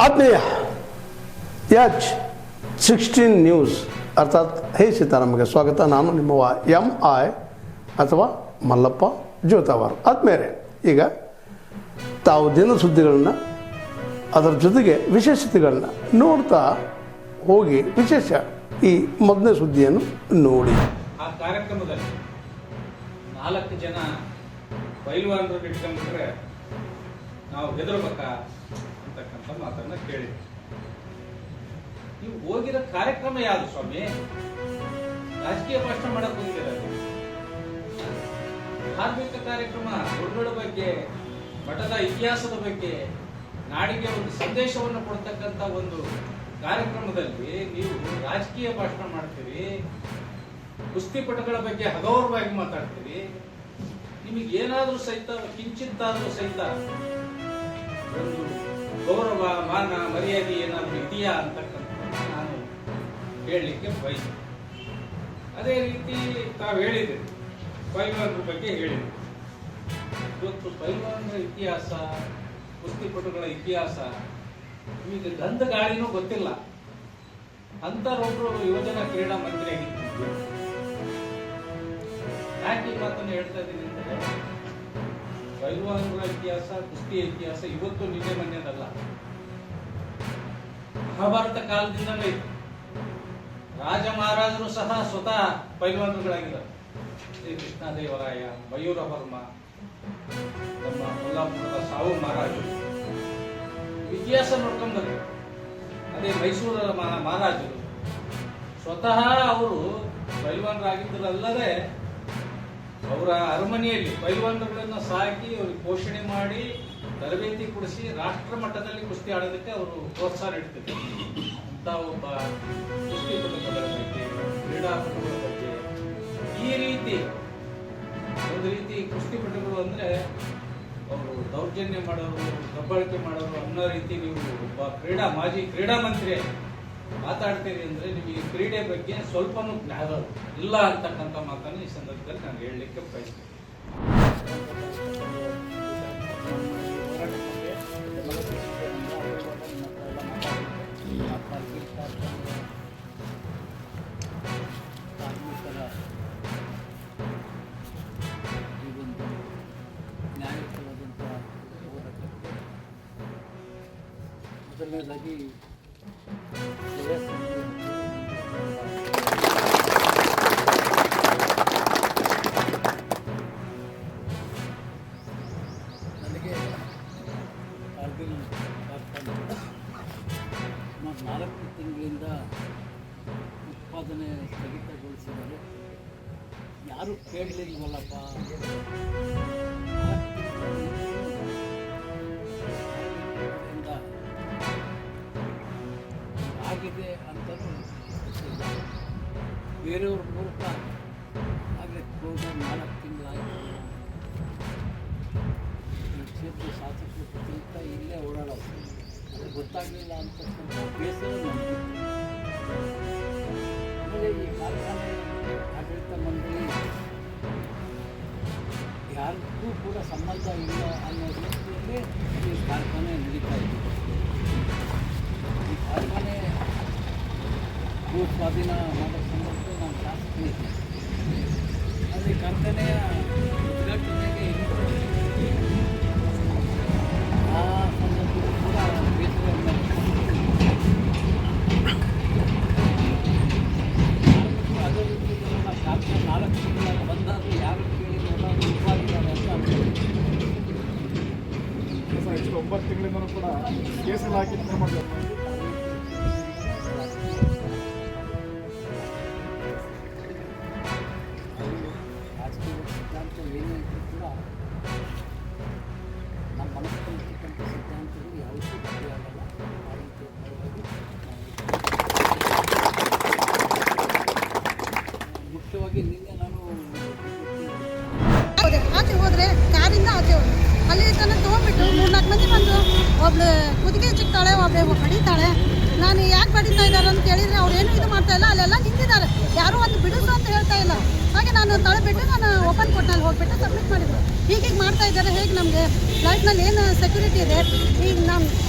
ಆತ್ಮೀಯ H16 news ಅರ್ಥಾತ್ ಹೇ ಸೀತಾರಾಮಗೆ ಸ್ವಾಗತ. ನಾನು ನಿಮ್ಮವ MI ಅಥವಾ ಮಲ್ಲಪ್ಪ ಜೋತಾವಾರು. ಆದ್ಮೇಲೆ ಈಗ ತಾವು ದಿನ ಸುದ್ದಿಗಳನ್ನ ಅದರ ಜೊತೆಗೆ ವಿಶೇಷತೆಗಳನ್ನ ನೋಡ್ತಾ ಹೋಗಿ ವಿಶೇಷ ಈ ಮೊದಲನೇ ಸುದ್ದಿಯನ್ನು ನೋಡಿ. ಆ ಕಾರ್ಯಕ್ರಮದಲ್ಲಿ 4 ಜನ ಪೈಲ್ವಾನರು ಇಟ್ಕೊಂಡ್ಬಿಟ್ರೆ ನಾವು ಹೆದರ್ಬೇಕಾ ಅಂತಕ್ಕಂಥ ಮಾತನ್ನ ಕೇಳಿದ್ವಿ. ನೀವು ಹೋಗಿರೋ ಕಾರ್ಯಕ್ರಮ ಯಾವುದು ಸ್ವಾಮಿ? ರಾಜಕೀಯ ಭಾಷಣ ಮಾಡಕ್ ಹೋಗಿರೋದು, ಧಾರ್ಮಿಕ ಕಾರ್ಯಕ್ರಮ, ಗುರುಗಳ ಬಗ್ಗೆ, ಮಠದ ಇತಿಹಾಸದ ಬಗ್ಗೆ, ನಾಡಿಗೆ ಒಂದು ಸಂದೇಶವನ್ನು ಕೊಡ್ತಕ್ಕಂಥ ಒಂದು ಕಾರ್ಯಕ್ರಮದಲ್ಲಿ ನೀವು ರಾಜಕೀಯ ಭಾಷಣ ಮಾಡ್ತೀರಿ, ಕುಸ್ತಿಪಟುಗಳ ಬಗ್ಗೆ ಹಗೌರವಾಗಿ ಮಾತಾಡ್ತೀರಿ. ನಿಮಗೆ ಏನಾದ್ರೂ ಸಹಿತ ಕಿಂಚಿತ್ತಾದ್ರೂ ಸಹಿತ ಒಂದು ಗೌರವ, ಮಾನ, ಮರ್ಯಾದೆ ಏನಾದ್ರೂ ಇದೆಯಾ ಅಂತಕ್ಕಂಥ ನಾನು ಹೇಳಲಿಕ್ಕೆ ಬಯಸ್ತೀನಿ. ಅದೇ ರೀತಿ ತಾವು ಹೇಳಿದ್ರಿ, ಪೈಲ್ವಾನರ ಬಗ್ಗೆ ಹೇಳಿದ್ರಿ. ಇವತ್ತು ಪೈಲ್ವಾನರ ಇತಿಹಾಸ, ಕುಸ್ತಿಪಟುಗಳ ಇತಿಹಾಸ ನಿಮಗೆ ಗಂಧ ಗಾಳಿನೂ ಗೊತ್ತಿಲ್ಲ. ಅಂತರೊಬ್ರು ಯುವಜನ ಕ್ರೀಡಾ ಮಂತ್ರಿ ಆಗಿದ್ದು. ಯಾಕೆ ಈ ಮಾತನ್ನು ಹೇಳ್ತಾ ಇದ್ದೀನಿ ಅಂದರೆ, ಪೈಲ್ವಾನರ ಇತಿಹಾಸ, ಕುಸ್ತಿ ಇತಿಹಾಸ ಇವತ್ತು ನಿನ್ನೆ ಮೊನ್ನೆದಲ್ಲ, ಮಹಾಭಾರತ ಕಾಲದಿಂದಲೇ ಇತ್ತು. ರಾಜ ಮಹಾರಾಜರು ಸಹ ಸ್ವತಃ ಪೈಲ್ವಾನರುಗಳಾಗಿದ್ದಾರೆ. ಶ್ರೀ ಕೃಷ್ಣದೇವರಾಯ, ಮಯೂರ ವರ್ಮ, ನಮ್ಮ ಕೊಲ್ಲಾಪುರದ ಸಾವು ಮಹಾರಾಜರು ಇತಿಹಾಸ ನೋಡ್ಕೊಂಡು ಬಂದರು. ಅದೇ ಮೈಸೂರ ಮಹಾರಾಜರು ಸ್ವತಃ ಅವರು ಪೈಲ್ವಾನರಾಗಿದ್ದರಲ್ಲದೆ ಅವರ ಅರಮನೆಯಲ್ಲಿ ಪೈಲ್ವಾನರುಗಳನ್ನು ಸಾಕಿ ಅವ್ರಿಗೆ ಪೋಷಣೆ ಮಾಡಿ ತರಬೇತಿ ಕೊಡಿಸಿ ರಾಷ್ಟ್ರ ಮಟ್ಟದಲ್ಲಿ ಕುಸ್ತಿ ಆಡೋದಕ್ಕೆ ಅವರು ಪ್ರೋತ್ಸಾಹ ನೀಡ್ತಿದ್ರು. ಅಂತ ಒಬ್ಬ ಕುಸ್ತಿಪಟುಗಳ ಬಗ್ಗೆ, ಕ್ರೀಡಾಪಟುಗಳ ಬಗ್ಗೆ ಈ ರೀತಿ ಒಂದು ರೀತಿ ಕುಸ್ತಿಪಟುಗಳು ಅಂದ್ರೆ ಅವರು ದೌರ್ಜನ್ಯ ಮಾಡೋರು, ದಬ್ಬಾಳಿಕೆ ಮಾಡೋರು ಅನ್ನೋ ರೀತಿ ನೀವು ಒಬ್ಬ ಮಾಜಿ ಕ್ರೀಡಾ ಮಂತ್ರಿ ಮಾತಾಡ್ತೀರಿ ಅಂದ್ರೆ ನಿಮಗೆ ಕ್ರೀಡೆ ಬಗ್ಗೆ ಸ್ವಲ್ಪನೂ ಜ್ಞಾನ ಇಲ್ಲ ಅಂತಕ್ಕಂಥ ಮಾತನ್ನು ಈ ಸಂದರ್ಭದಲ್ಲಿ ನಾನು ಹೇಳಲಿಕ್ಕೆ ಬಯಸ್ತೇನೆ. ಮೊದಲನೇದಾಗಿ ನನಗೆ ಕಾರ್ಗಿಲ್ ಕಾರ್ಖಾನೆ 4 ತಿಂಗಳಿಂದ ಉತ್ಪಾದನೆ ಸ್ಥಗಿತಗೊಳಿಸಿದರೆ ಯಾರು ಕೇಳಲಿಲ್ವಲ್ಲಪ್ಪ, ಆಗಿದೆ ಅಂತಲೂ ಬೇರೆಯವ್ರ ಮೂಲಕ ಆಗಲೇ ಕ್ಲೋಸ್ 4 ತಿಂಗಳಾಯಿತು. ಕ್ಷೇತ್ರ ಶಾಸಕರು ಪ್ರತಿನಿತ್ಯ ಇಲ್ಲೇ ಓಡಾಡೋದು, ಅದು ಗೊತ್ತಾಗಲಿಲ್ಲ ಅಂತಕ್ಕಂಥ ಬೇಸರ ನಮಗೆ. ಆಮೇಲೆ ಈ ಕಾರ್ಖಾನೆ ಆಡಳಿತ ಮಂಡಳಿ ಯಾರಿಗೂ ಕೂಡ ಸಂಬಂಧ ಇಲ್ಲ ಅನ್ನೋ ರೀತಿಯಲ್ಲೇ ಈ ಕಾರ್ಖಾನೆ ನಡೀತಾ ಇದೆ. ಈ ಕಾರ್ಖಾನೆ ಭೂಸ್ವಾಧೀನ ಮಾಡೋ ಸಂಬಂಧ ನಾನು ಶಾಸಕನಿದ್ದೆ. ಆದರೆ ಕಾರ್ಖಾನೆಯ ಉದ್ಘಾಟನೆಗೆ ಆ ಸಂದರ್ಭದಲ್ಲೂ ಕೂಡ ಬೇಸರ ಅದೇ ರೀತಿ ನಮ್ಮ ಕಾರ್ಖಾನೆ 4 ತಿಂಗಳಾಗ ಬಂದಾಗ ಯಾರು ಕೇಳಿಲ್ಲ ಉತ್ಪಾದಿದ್ದಾರೆ ಅಂತ ಅನ್ಕೊಂಡು 9 ತಿಂಗಳಿಂದಲೂ ಕೂಡ ಕೇಸಲ್ಲಿ ಹಾಕಿ ಕ್ರಮ ರಾಜಕೀಯ ಸಿದ್ಧಾಂತ ಏನೇ ಇದ್ರೂ ಕೂಡ ನಮ್ಮ ಮನಸ್ಸಿರ್ತಕ್ಕಂಥ ಸಿದ್ಧಾಂತಗಳು ಯಾವುದೂ ಬದಲಾಗಲ್ಲ. ಆ ರೀತಿ ಮುಖ್ಯವಾಗಿ ನಿನ್ನೆ ನಾನು ಆಚೆ ಹೋದರೆ ಕಾರಿಂದ ಆಚೆ ಹೋದ್ರೆ ಅಲ್ಲಿ ತನಕ ತೊಗೊಂಡ್ಬಿಟ್ಟು 3-4 ಮಂದಿ ಬಂದು ಒಬ್ಳು ಕುದಿಗೆ ಚಿಕ್ತಾಳೆ, ಒಬ್ಳು ಹೊಡಿತಾಳೆ. ನಾನು ಯಾಕೆ ಬಡಿತಾ ಇದ್ದಾರೆ ಅಂತ ಕೇಳಿದರೆ ಅವ್ರು ಏನೂ ಇದು ಮಾಡ್ತಾ ಇಲ್ಲ, ಅಲ್ಲೆಲ್ಲ ನಿಂತಿದ್ದಾರೆ, ಯಾರೂ ಒಂದು ಬಿಡಿಸು ಅಂತ ಹೇಳ್ತಾ ಇಲ್ಲ. ಹಾಗೆ ನಾನು ತಳೆಬಿಟ್ಟು ನಾನು ಓಪನ್ ಕೋರ್ಟ್ನಲ್ಲಿ ಹೋಗ್ಬಿಟ್ಟು ಸಬ್ಮಿಟ್ ಮಾಡಿದ್ರು. ಹೀಗೆ ಮಾಡ್ತಾ ಇದ್ದಾರೆ. ಹೇಗೆ ನಮಗೆ ಫ್ಲೈಟ್ನಲ್ಲಿ ಏನು ಸೆಕ್ಯೂರಿಟಿ ಇದೆ, ಈಗ ನಮ್ಮ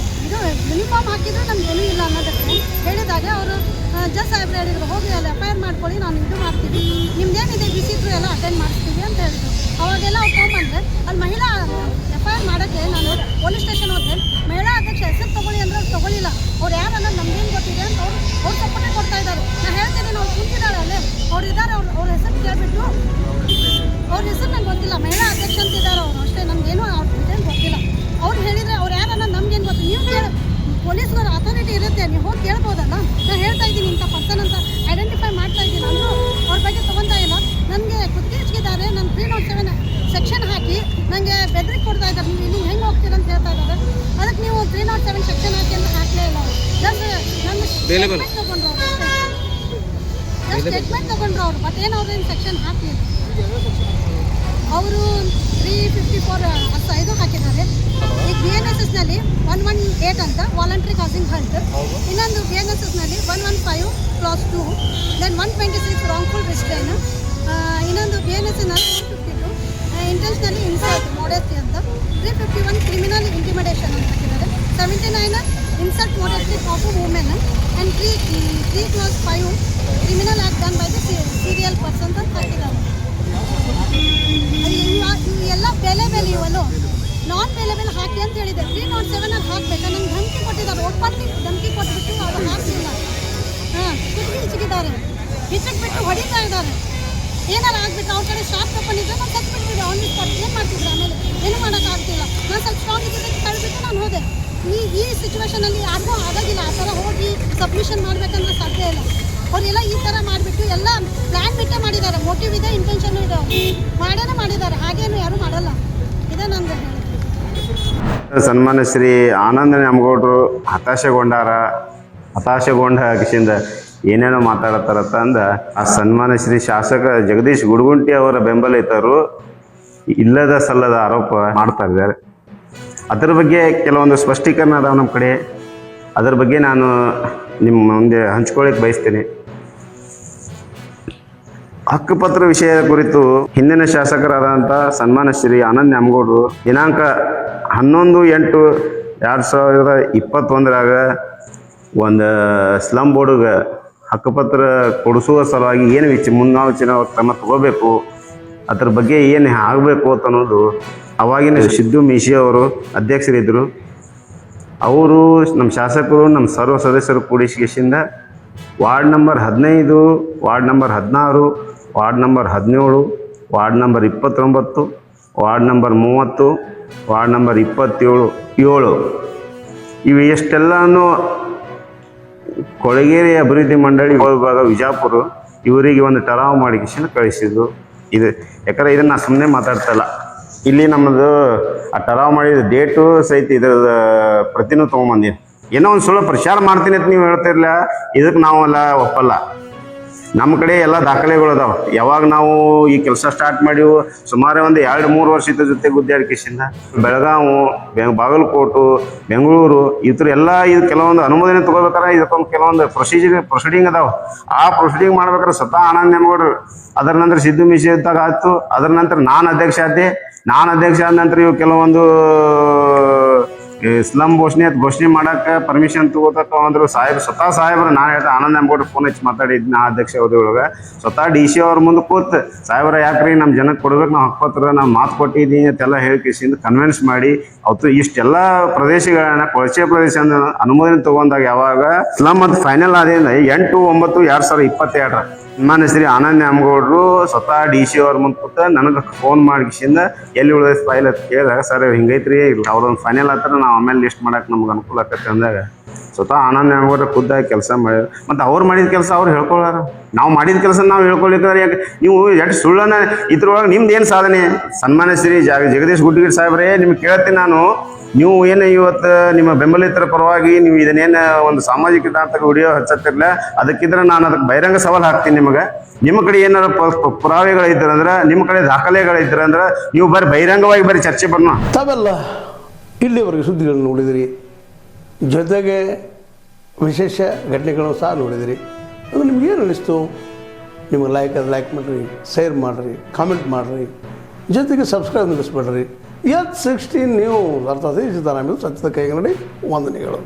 ಇದು ಯೂನಿಫಾರ್ಮ್ ಹಾಕಿದ್ರೆ ನಮ್ಗೆ ಏನೂ ಇಲ್ಲ ಅನ್ನೋದಕ್ಕೆ ಹೇಳಿದಾಗ ಅವರು ಜಸ್ ಸಾಹೇಬ್ರು ಹೇಳಿದ್ರು ಹೋಗಿ ಅಲ್ಲಿ FIR ಮಾಡ್ಕೊಳ್ಳಿ, ನಾನು ಇದು ಮಾಡ್ತೀವಿ, ನಿಮ್ದೇನಿದೆ ವಿಸಿಟ್ರು ಎಲ್ಲ ಅಟೆಂಡ್ ಮಾಡಿಸ್ತೀವಿ ಅಂತ ಹೇಳಿದ್ರು. ಅವಾಗೆಲ್ಲ ಅವ್ರು ತೊಗೊಂಬಂದ್ರೆ ಅಲ್ಲಿ ಮಹಿಳಾ FIR ಮಾಡೋಕ್ಕೆ ನಾನು ಪೊಲೀಸ್ ಸ್ಟೇಷನ್ ಹೋದ್ರೆ ಮಹಿಳಾ ಅಧ್ಯಕ್ಷ ಹೆಸರು ತೊಗೊಳ್ಳಿ ಅಂದ್ರೆ ಅವ್ರು ತೊಗೊಳ್ಳಿಲ್ಲ. ಅವ್ರು ಯಾರು ಅನ್ನೋದು ನಮ್ಗೇನು ಗೊತ್ತಿದೆ ಅಂತ ಅವ್ರು ಸಪೋರ್ಟೇ ಕೊಡ್ತಾ ಇದ್ದಾರೆ. ನಾನು ಹೇಳ್ತಿದ್ದೀನಿ, ಅವ್ರು ಕುಂತಿದ್ದಾಳೆ ಅಲ್ಲೇ, ಅವ್ರು ಇದ್ದಾರೆ, ಅವ್ರ ಹೆಸರು ಕೇಳಿಬಿಟ್ಟು ಅವ್ರ ಹೆಸರು ನಂಗೆ ಗೊತ್ತಿಲ್ಲ, ಮಹಿಳಾ ಅಧ್ಯಕ್ಷ ಅಂತಿದ್ದಾರೆ ಅವರು ಅಷ್ಟೇ, ನಮಗೇನು ಅವ್ರ ಇದೇನು ಗೊತ್ತಿಲ್ಲ. ಅವ್ರು ಹೇಳಿದರೆ ಅವ್ರು ಯಾರು ಅನ್ನೋದು ನಮ್ಗೇನು ಗೊತ್ತು, ನೀವು ಕೇಳಿ ಪೊಲೀಸ್ನವ್ರ ಅಥಾರಿಟಿ ಇರುತ್ತೆ, ನೀವು ಹೋಗಿ ಕೇಳ್ಬೋದಲ್ಲ. ನಾನು ಹೇಳ್ತಾ ಇದ್ದೀನಿ ಇಂಥ ಪರ್ಸನ್ ಅಂತ ಐಡೆಂಟಿಫೈ ಮಾಡ್ತಾ ಇದ್ದೀನಿ ಅಂದರೂ ಅವ್ರ ಬಗ್ಗೆ ತೊಗೊತಾ ಇಲ್ಲ. ನನಗೆ ಕುತ್ತಿಗೆ ಹಚ್ಚಿದ್ದಾರೆ, ನಾನು 307 ಸೆಕ್ಷನ್ ಹಾಕಿ ನನಗೆ ಬೆದರಿಕೆ ಕೊಡ್ತಾ ಇದ್ದಾರೆ, ನೀವು ಇಲ್ಲಿ ಹೆಂಗೆ ಹೋಗ್ತೀರ ಅಂತ ಹೇಳ್ತಾ ಇದ್ದಾರೆ. ಅದಕ್ಕೆ ನೀವು 307 ಸೆಕ್ಷನ್ ಹಾಕಿ ಅಂತ ಹಾಕಲೇ ಇಲ್ಲ. ನನ್ನ ಸ್ಟೇಟ್ಮೆಂಟ್ ತೊಗೊಂಡ್ರು ಅವರು, ಸ್ಟೇಟ್ಮೆಂಟ್ ತೊಗೊಂಡ್ರು ಅವರು, ಬಟ್ ಏನು ಅವ್ರೇನು ಸೆಕ್ಷನ್ ಹಾಕಲಿಲ್ಲ. ಅವರು 354 ಇದು ಹಾಕಿದ್ದಾರೆ. ಈಗ BNSSನಲ್ಲಿ 118 ಅಂತ ವಾಲಂಟ್ರಿ ಕಾಸಿಂಗ್ ಹಂಟ್, ಇನ್ನೊಂದು BNSSನಲ್ಲಿ 115 ಕ್ಲಾಸ್ 2, ದೆನ್ 126 ರಾಂಗ್ಫುಲ್ ರಿಸ್ಟ್ರೈನ್, ಇನ್ನೊಂದು BNSSನಲ್ಲಿ 252 ಇಂಟೆನ್ಷನಲಿ ಇನ್ಸಲ್ಟ್ ಮೋಡೆಸ್ಟಿ ಅಂತ, 351 ಕ್ರಿಮಿನಲ್ ಇಂಟಿಮಿಡೇಷನ್ ಅಂತ ಹಾಕಿದ್ದಾರೆ, 79 insult ಮೋಡೆಸ್ಟಿ of women and 3 class 5 criminal act done by the serial persons ಅಂತ ಹಾಕಿದ್ದಾರೆ. ಇವೆಲ್ಲ ಬೇಲೆ ಇವೆಲ್ಲ ನಾನ್ ಬೇಲೆಬಲ್ ಹಾಕಿ ಅಂತ ಹೇಳಿದೆ. 307 ಹಾಕಬೇಕಾ, ನಂಗೆ ಧಮಕಿ ಕೊಟ್ಟಿದ್ದಾರೆ, ಒಪ್ಪಲ್ಲಿ ಧಮಕಿ ಕೊಟ್ಬಿಟ್ಟು ಅವರು ಹಾಕಲಿಲ್ಲ. ಕುತ್ತಿಗೆ ಹಿಚ್ಚಿದ್ದಾರೆ, ಹಿಚ್ಚಕ್ಬಿಟ್ಟು ಹೊಡಿತಾ ಇದ್ದಾರೆ. ಏನಾರು ಆಗ್ಬಿಟ್ಟು ಅವ್ರ ಕಡೆ ಶಾಪ್ ತಗೊಂಡಿದ್ರೆ ನಾನು ಸತ್ಬಿಟ್ಟಿದ್ದೆ ಆನ್ ದಿ ಸ್ಪಾಟ್. ಏನು ಮಾಡ್ತಿದ್ರು ಆಮೇಲೆ ಏನೂ ಮಾಡೋಕ್ಕಾಗ್ತಿಲ್ಲ. ನಾನು ಸ್ವಲ್ಪ ಸ್ಟ್ರಾಂಗ್ ಇದ್ದಿದ್ದಕ್ಕೆ ಕಳ್ಬಿಟ್ಟು ನಾನು ಹೋದೆ. ಈ ಸಿಚುವೇಷನಲ್ಲಿ ಯಾರಿಗೂ ಆಗೋದಿಲ್ಲ ಆ ಥರ ಹೋಗಿ ಸಬ್ಮಿಷನ್ ಮಾಡಬೇಕಂದ್ರೆ ಸಾಧ್ಯ ಇಲ್ಲ. ಅವರೆಲ್ಲ ಈ ಥರ ಮಾಡಿಬಿಟ್ಟು ಎಲ್ಲ ಪ್ಲ್ಯಾನ್ ಬಿಟ್ಟೇ ಮಾಡಿದ್ದಾರೆ. ಮೋಟಿವ್ ಇದೆ, ಇಂಟೆನ್ಷನ್ ಇದೆ, ಮಾಡೇನೆ ಮಾಡಿದ್ದಾರೆ, ಹಾಗೇನು ಯಾರೂ ಮಾಡಲ್ಲ. ಇದೇ ನಂದು ಹೇಳಿ. ಸನ್ಮಾನ್ಯ ಶ್ರೀ ಆನಂದ ನ್ಯಾಮಗೌಡರು ಹತಾಶೆಗೊಂಡ ಕಿಶಿಂದ ಏನೇನೋ ಮಾತಾಡತ್ತಾರತ್ತ ಅಂದ ಆ ಸನ್ಮಾನ್ಯ ಶ್ರೀ ಶಾಸಕ ಜಗದೀಶ್ ಗುಡಗುಂಟಿ ಅವರ ಬೆಂಬಲಿತರು ಇಲ್ಲದ ಸಲ್ಲದ ಆರೋಪ ಮಾಡ್ತಾ ಇದ್ದಾರೆ. ಅದರ ಬಗ್ಗೆ ಕೆಲವೊಂದು ಸ್ಪಷ್ಟೀಕರಣ ಅದಾವ ನಮ್ಮ ಕಡೆ. ಅದರ ಬಗ್ಗೆ ನಾನು ನಿಮ್ಮ ಮುಂದೆ ಹಂಚ್ಕೊಳ್ಳಿಕ್ಕೆ ಬಯಸ್ತೀನಿ. ಹಕ್ಕುಪತ್ರ ವಿಷಯದ ಕುರಿತು ಹಿಂದಿನ ಶಾಸಕರಾದಂಥ ಸನ್ಮಾನ್ಯ ಶ್ರೀ ಆನಂದ್ ನ್ಯಾಮಗೌಡರು ದಿನಾಂಕ 11/8/2021 ಒಂದು ಸ್ಲಮ್ ಬೋರ್ಡ್ಗೆ ಹಕ್ಕುಪತ್ರ ಕೊಡಿಸುವ ಸಲುವಾಗಿ ಏನು ಮುನ್ನೆಚ್ಚರಿಕೆ ಕ್ರಮ ತಗೋಬೇಕು, ಅದ್ರ ಬಗ್ಗೆ ಏನು ಆಗಬೇಕು ಅಂತ ಅನ್ನೋದು ಅವಾಗಿನ ಸಿದ್ದು ಮೀಶಿ ಅವರು ಅಧ್ಯಕ್ಷರಿದ್ದರು. ಅವರು ನಮ್ಮ ಶಾಸಕರು ನಮ್ಮ ಸರ್ವ ಸದಸ್ಯರು ಕೂಡಿಸಿಯಿಂದ ward number 15, ward number 16, ward number 17, ward number 29, ward number 30, ward number 27 ಇವು ಎಷ್ಟೆಲ್ಲನೂ ಕೊಳಗೇರಿ ಅಭಿವೃದ್ಧಿ ಮಂಡಳಿ ವಿಭಾಗ ವಿಜಾಪುರ ಇವರಿಗೆ ಒಂದು ಟರಾವ್ ಮಾಡಿ ಕಳಿಸಿದ್ರು. ಇದು ಯಾಕಂದರೆ ಇದನ್ನು ನಾನು ಸುಮ್ಮನೆ ಮಾತಾಡ್ತಾ ಇಲ್ಲ, ಇಲ್ಲಿ ನಮ್ಮದು ಆ ಟರಾವ್ ಮಾಡಿದ ಡೇಟು ಸಹಿತ ಇದರ ಪ್ರತಿನೂ ತೊಗೊಂಬಂದೀನಿ. ಏನೋ ಒಂದು ಸುಳ್ಳು ಪ್ರಚಾರ ಮಾಡ್ತೀನಿ ಅಂತ ನೀವು ಹೇಳ್ತಿರ್ಲಿಲ್ಲ, ಇದಕ್ಕೆ ನಾವೆಲ್ಲ ಒಪ್ಪಲ್ಲ. ನಮ್ಮ ಕಡೆ ಎಲ್ಲ ದಾಖಲೆಗಳು ಅದಾವೆ. ಯಾವಾಗ ನಾವು ಈ ಕೆಲಸ ಸ್ಟಾರ್ಟ್ ಮಾಡಿವು ಸುಮಾರು ಒಂದು 2-3 ವರ್ಷದ ಜೊತೆ ಗುದ್ದಾಡಿಕೆಸಿಂದ ಬೆಳಗಾವಿ, ಬಾಗಲಕೋಟು, ಬೆಂಗಳೂರು ಈ ಥರ ಎಲ್ಲ ಇದು ಕೆಲವೊಂದು ಅನುಮೋದನೆ ತೊಗೋಬೇಕಾರೆ ಇದಕ್ಕೊಂದು ಕೆಲವೊಂದು ಪ್ರೊಸೀಡಿಂಗ್ ಅದಾವೆ. ಆ ಪ್ರೊಸೀಡಿಂಗ್ ಮಾಡ್ಬೇಕಾದ್ರೆ ಸ್ವತಃ ಆನಂದ್ ನ್ಯಾಮಗೌಡರು, ಅದರ ನಂತರ ಸಿದ್ದು ಮೀಶಿ ಇದ್ದಾಗ ಆಯ್ತು. ಅದರ ನಂತರ ನಾನು ಅಧ್ಯಕ್ಷ ಆದ ನಂತರ ಇವು ಕೆಲವೊಂದು ಸ್ಲಮ್ ಘೋಷಣೆ ಮಾಡಕ್ಕೆ ಪರ್ಮಿಷನ್ ತಗೋತಕ್ಕ ಅಂದರು ಸ್ವತಃ ಸಾಹೇಬ್ರು. ನಾನು ಹೇಳ್ದೆ ಆನಂದ್ ನ್ಯಾಮಗೌಡರು ಫೋನ್ ಹಚ್ಚಿ ಮಾತಾಡಿದ್ದು ನಾ ಅಧ್ಯಕ್ಷ ಅವ್ರೊಳಗೆ ಸ್ವತಃ DC ಅವ್ರ ಮುಂದೆ ಕೂತ್ ಸಾಹೇಬ್ರ ಯಾಕ್ರಿ ನಮ್ಮ ಜನಕ್ಕೆ ಕೊಡ್ಬೇಕು, ನಾವು ಹಕ್ಕುಪತ್ರ ನಾವು ಮಾತು ಕೊಟ್ಟಿದ್ದೀನಿ ಅಂತೆಲ್ಲ ಹೇಳಿಕೆಸಿಂದ ಕನ್ವಿನ್ಸ್ ಮಾಡಿ ಅವತ್ತು ಇಷ್ಟೆಲ್ಲ ಪ್ರದೇಶಗಳನ್ನ ಕೊಳಚೆ ಪ್ರದೇಶ ಅನುಮೋದನೆ ತಗೊಂಡಾಗ ಯಾವಾಗ ಸ್ಲಮ್ ಅಂತ ಫೈನಲ್ ಆದಿಂದ 8/9/2022 ಸನ್ಮಾನ್ಯ ಶ್ರೀ ಆನಂದ್ ನ್ಯಾಮಗೌಡರು ಸ್ವತಃ DC ಅವ್ರ ಮುಂದೆ ಕೂತ ನನಗೆ ಫೋನ್ ಮಾಡಿಸಿಂದ ಎಲ್ಲಿ ಉಳಿದ ಫೈಲ್ ಅಂತ ಕೇಳಿದಾಗ ಸರ್ ಹಿಂಗೈತ್ರಿ ಅವ್ರೊಂದು ಫೈನಲ್ ಆತರ ನಾವು ಆಮೇಲೆ ಲಿಸ್ಟ್ ಮಾಡಕ್ಕೆ ನಮ್ಗೆ ಅನುಕೂಲ ಆಕತ್ತೆ ಅಂದಾಗ ಸ್ವತಃ ಆನಂದ್ ನ್ಯಾಮಗೌಡರು ಖುದ್ದಾಗಿ ಕೆಲಸ ಮಾಡ್ಯಾರ. ಮತ್ತು ಅವ್ರು ಮಾಡಿದ ಕೆಲಸ ಅವ್ರು ಹೇಳ್ಕೊಳ್ಳಾರ, ನಾವು ಮಾಡಿದ ಕೆಲಸ ನಾವು ಹೇಳ್ಕೊಳಿಕ್ಕಾರೆ. ಯಾಕೆ ನೀವು ಎಷ್ಟು ಸುಳ್ಳನ್ನ ಇದ್ರೊಳಗೆ ನಿಮ್ದು ಏನು ಸಾಧನೆ? ಸನ್ಮಾನ್ಯ ಶ್ರೀ ಜಗದೀಶ್ ಗುಡ್ಡಗಿರಿ ಸಾಹೇಬ್ರೇ, ನಿಮ್ಗೆ ಕೇಳ್ತೀನಿ ನಾನು, ನೀವು ಏನು ಇವತ್ತು ನಿಮ್ಮ ಬೆಂಬಲಿತರ ಪರವಾಗಿ ನೀವು ಇದನ್ನೇನು ಒಂದು ಸಾಮಾಜಿಕ ತಾಂತ್ರಿಕ ವಿಡಿಯೋ ಹಚ್ಚತ್ತಿರಲಿಲ್ಲ, ಅದಕ್ಕಿದ್ರೆ ನಾನು ಅದಕ್ಕೆ ಬಹಿರಂಗ ಸವಾಲು ಹಾಕ್ತೀನಿ ನಿಮಗೆ. ನಿಮ್ಮ ಕಡೆ ಏನಾರ ಪುರಾವೆಗಳಿದ್ರಂದ್ರೆ, ನಿಮ್ಮ ಕಡೆ ದಾಖಲೆಗಳಿದ್ರಂದ್ರೆ ನೀವು ಬರೀ ಬಹಿರಂಗವಾಗಿ ಬರೀ ಚರ್ಚೆ ಬರೋಣ. ತಾವೆಲ್ಲ ಇಲ್ಲಿವರೆಗೆ ಸುದ್ದಿಗಳನ್ನು ನೋಡಿದಿರಿ, ಜೊತೆಗೆ ವಿಶೇಷ ಘಟನೆಗಳನ್ನು ಸಹ ನೋಡಿದಿರಿ. ಅದು ನಿಮ್ಗೇನು ಅನ್ನಿಸ್ತು? ನಿಮಗೆ ಲೈಕ್ ಮಾಡಿರಿ, ಶೇರ್ ಮಾಡಿರಿ, ಕಾಮೆಂಟ್ ಮಾಡಿರಿ, ಜೊತೆಗೆ ಸಬ್ಸ್ಕ್ರೈಬ್ ನಿಲ್ಲಿಸ್ಬೇಡ್ರಿ. H16 ನ್ಯೂಸ್ ಅರ್ಥಾತ್ ಸಿದ್ದರಾಮಯ್ಯ ಸತ್ಯದ ಕೈಗನ್ನಡಿ ವಂದನೆಗಳು.